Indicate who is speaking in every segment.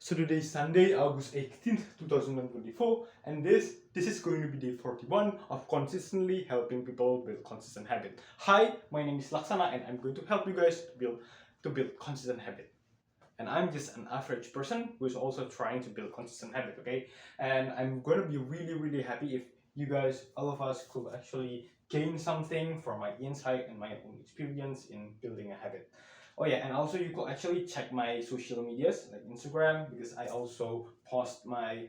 Speaker 1: So today is Sunday, August 18th, 2024, and this is going to be day 41 of consistently helping people build consistent habit. Hi, my name is Laksana, and I'm going to help you guys to build consistent habit. And I'm just an average person who is also trying to build consistent habit, okay? And I'm going to be really happy if you guys, all of us, could actually gain something from my insight and my own experience in building a habit. Oh yeah, and also you could actually check my social medias like Instagram, because I also post my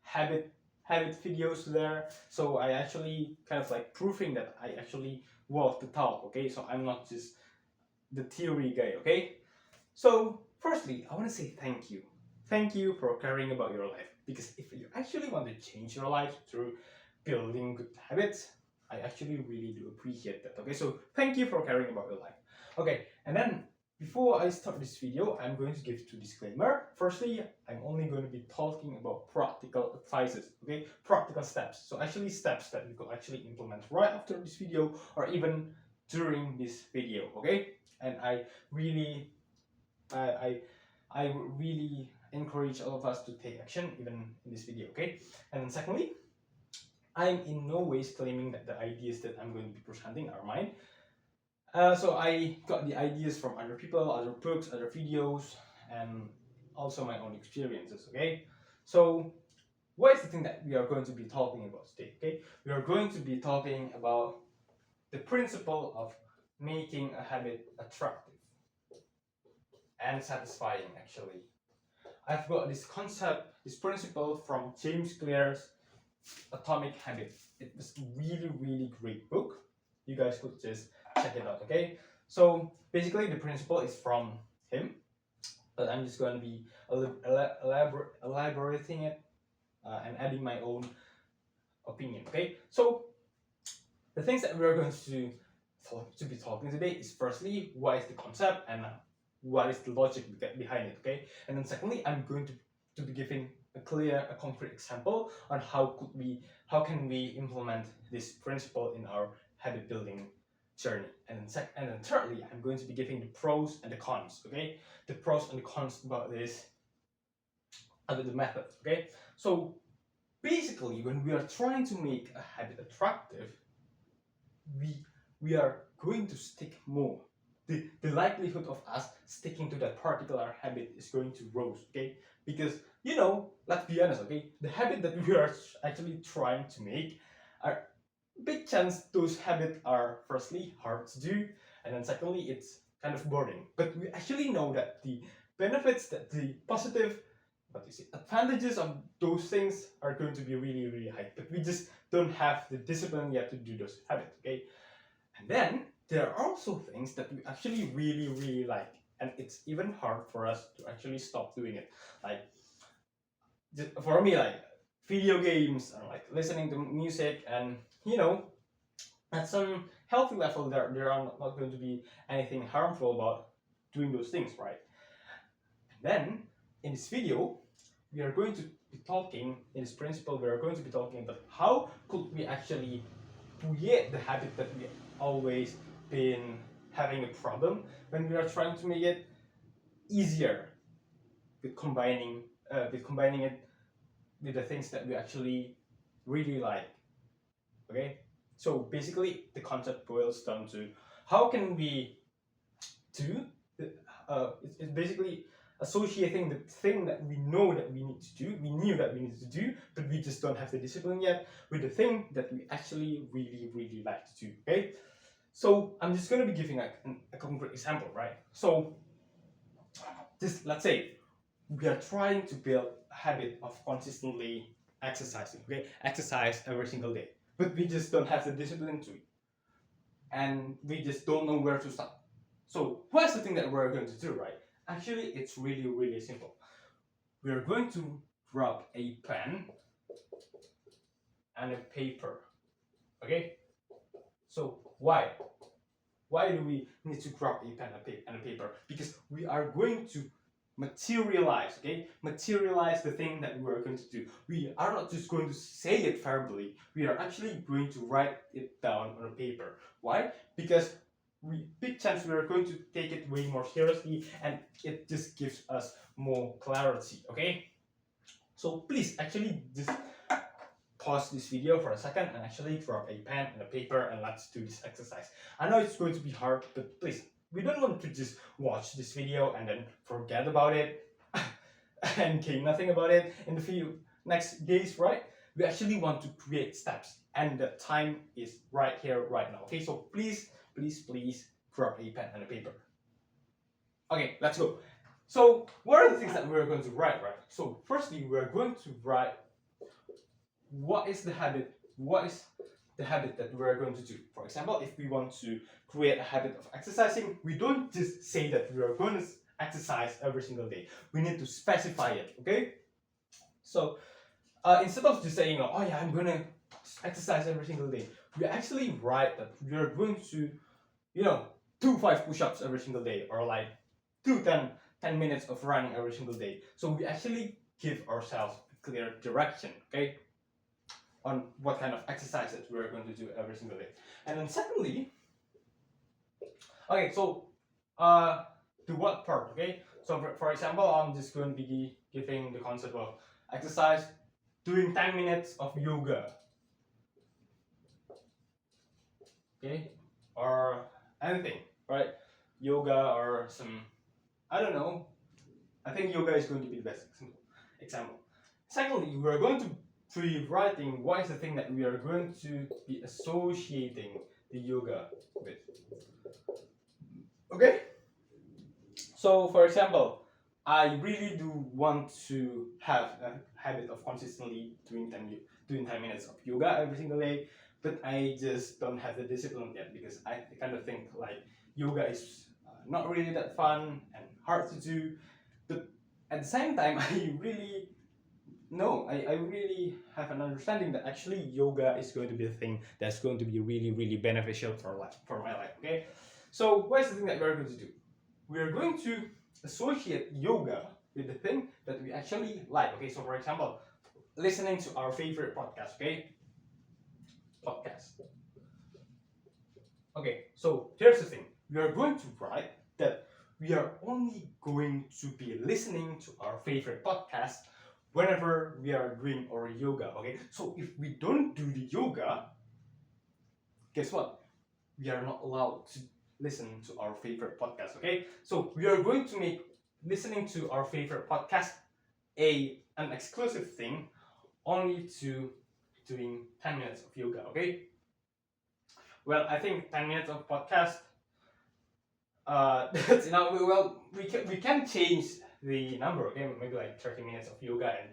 Speaker 1: habit videos there. So I actually kind of like proving that I actually walk the talk, okay? So I'm not just the theory guy, okay? So firstly, I want to say thank you. Thank you for caring about your life, because if you actually want to change your life through building good habits, I actually really do appreciate that. Okay, so thank you for caring about your life. Okay, and then before I start this video, I'm going to give two disclaimer. Firstly, I'm only going to be talking about practical advices, okay, practical steps. So actually steps that you could actually implement right after this video or even during this video, okay? And I really I, I really encourage all of us to take action even in this video, okay? And then secondly, I'm in no ways claiming that the ideas that I'm going to be presenting are mine. So I got the ideas from other people, other books, other videos, and also my own experiences, okay? So what is the thing that we are going to be talking about today, okay? We are going to be talking about the principle of making a habit attractive and satisfying, actually. I've got this concept, this principle from James Clear's Atomic Habit. It was a really great book. You guys could just check it out, okay? So basically the principle is from him, but I'm just going to be elaborating it and adding my own opinion, okay? So the things that we're going to be talking today is firstly, what is the concept and what is the logic behind it, okay? And then secondly, I'm going to be giving a concrete example on how can we implement this principle in our habit building journey. And then thirdly, I'm going to be giving the pros and the cons, okay? The pros and the cons about the method, okay? So basically, when we are trying to make a habit attractive, we are going to stick more. The likelihood of us sticking to that particular habit is going to rise, okay? Because, let's be honest, okay? The habit that we are actually trying to make are big chance those habits are firstly hard to do, and then secondly it's kind of boring. But we actually know that the benefits, that the positive, advantages of those things are going to be really high. But we just don't have the discipline yet to do those habits, okay? And then there are also things that we actually really like, and it's even hard for us to actually stop doing it. Like, for me, like video games or like listening to music, and at some healthy level, there are not going to be anything harmful about doing those things, right? And then in this video, we are going to be talking in this principle. We are going to be talking about how could we actually create the habit that we always been having a problem when we are trying to make it easier with combining it with the things that we actually really like. Okay, so basically the concept boils down to how can we do it's basically associating the thing that we know that we need to do, we knew that we need to do, but we just don't have the discipline yet, with the thing that we actually really like to do. Okay, so I'm just going to be giving a concrete example, right? So just let's say we are trying to build a habit of consistently exercising, okay? Exercise every single day, but we just don't have the discipline to it, and we just don't know where to start. So what's the thing that we're going to do, right? Actually, it's really simple. We're going to grab a pen and a paper, okay? So why do we need to grab a pen and a paper? Because we are going to materialize, okay? Materialize the thing that we are going to do. We are not just going to say it verbally. We are actually going to write it down on a paper. Why? Because big chance we are going to take it way more seriously, and it just gives us more clarity. Okay, so please actually just pause this video for a second and actually grab a pen and a paper and let's do this exercise. I know it's going to be hard, but please, we don't want to just watch this video and then forget about it and gain nothing about it in the few next days, right? We actually want to create steps, and the time is right here, right now. Okay, so please grab a pen and a paper. Okay, let's go. So what are the things that we're going to write, right? So firstly, we're going to write what is the habit that we're going to do. For example, if we want to create a habit of exercising, we don't just say that we are going to exercise every single day. We need to specify it, okay? So instead of just saying, oh yeah, I'm going to exercise every single day, we actually write that we are going to, do 5 push-ups every single day, or like do 10 minutes of running every single day. So we actually give ourselves a clear direction, okay, on what kind of exercises we're going to do every single day. And then secondly, okay, so the what part, okay? So for example, I'm just going to be giving the concept of exercise, doing 10 minutes of yoga, okay, or anything, right? Yoga or some, I don't know. I think yoga is going to be the best example. Secondly, we're going to be writing what is the thing that we are going to be associating the yoga with. Okay? So for example, I really do want to have a habit of consistently doing 10 minutes of yoga every single day, but I just don't have the discipline yet because I kind of think like yoga is not really that fun and hard to do. But at the same time, I really have an understanding that actually yoga is going to be a thing that's going to be really beneficial for my life. Okay, so what is the thing that we're going to do? We're going to associate yoga with the thing that we actually like. Okay, so for example, listening to our favorite podcast. Okay, so here's the thing. We are going to write that we are only going to be listening to our favorite podcast whenever we are doing our yoga. Okay, so if we don't do the yoga, guess what? We are not allowed to listen to our favorite podcast. Okay, so we are going to make listening to our favorite podcast an exclusive thing, only to doing 10 minutes of yoga. Okay, well, I think 10 minutes of podcast, that's enough. Well, we can change the number. Okay, maybe like 30 minutes of yoga and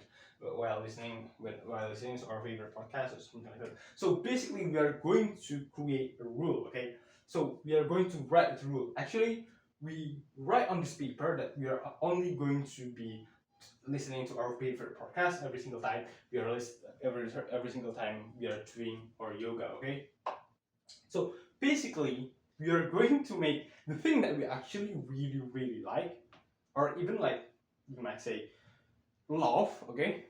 Speaker 1: while listening to our favorite podcast or something like that. So basically, we are going to create a rule. Okay, so we are going to write the rule. Actually, we write on this paper that we are only going to be listening to our favorite podcast every single time every single time we are doing our yoga. Okay, so basically, we are going to make the thing that we actually really like, or even like you might say love. Okay,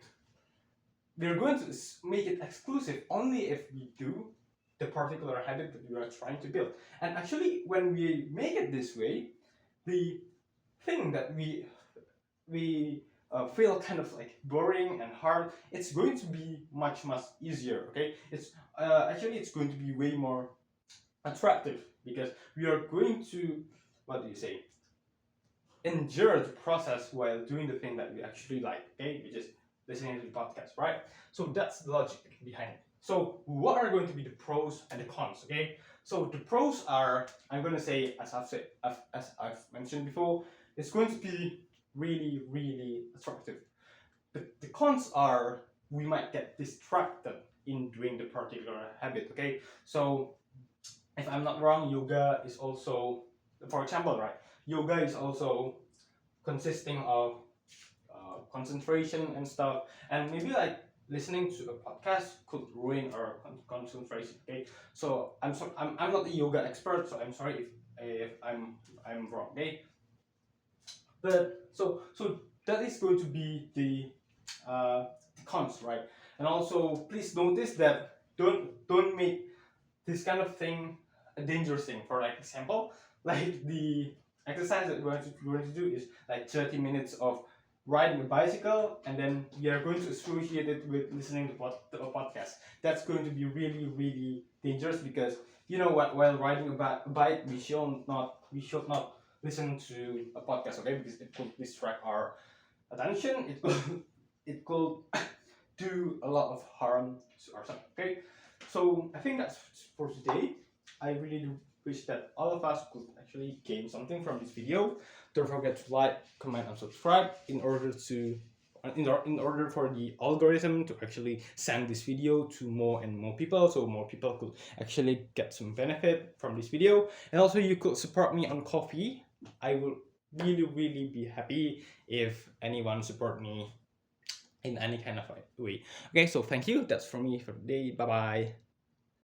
Speaker 1: we're going to make it exclusive only if we do the particular habit that we are trying to build. And actually, when we make it this way, the thing that we feel kind of like boring and hard, it's going to be much easier. Okay, it's actually it's going to be way more attractive because we are going to, what do you say, endure the process while doing the thing that we actually like. Okay, which is listening to the podcast, right? So that's the logic behind it. So what are going to be the pros and the cons? Okay, so the pros are, I'm going to say, as I've mentioned before, it's going to be really attractive. But the cons are we might get distracted in doing the particular habit. Okay, so if I'm not wrong, yoga is also, for example, right? Yoga is also consisting of concentration and stuff, and maybe like listening to a podcast could ruin our concentration. Okay, so I'm not a yoga expert, so I'm sorry if I'm wrong. Okay, but so that is going to be the cons, right? And also please notice that don't make this kind of thing a dangerous thing. For like example, like the exercise that we're going to do is like 30 minutes of riding a bicycle, and then we are going to associate it with listening to a podcast. That's going to be really, really dangerous, because you know what, while riding a bike, we should not listen to a podcast, okay? Because it could distract our attention. It could do a lot of harm to ourselves, okay? So I think that's for today. I really do wish that all of us could actually gain something from this video. Don't forget to like, comment, and subscribe in order for the algorithm to actually send this video to more and more people, so more people could actually get some benefit from this video. And also, you could support me on Ko-fi. I will really, really be happy if anyone support me in any kind of way. Okay, so thank you. That's from me for today. Bye bye.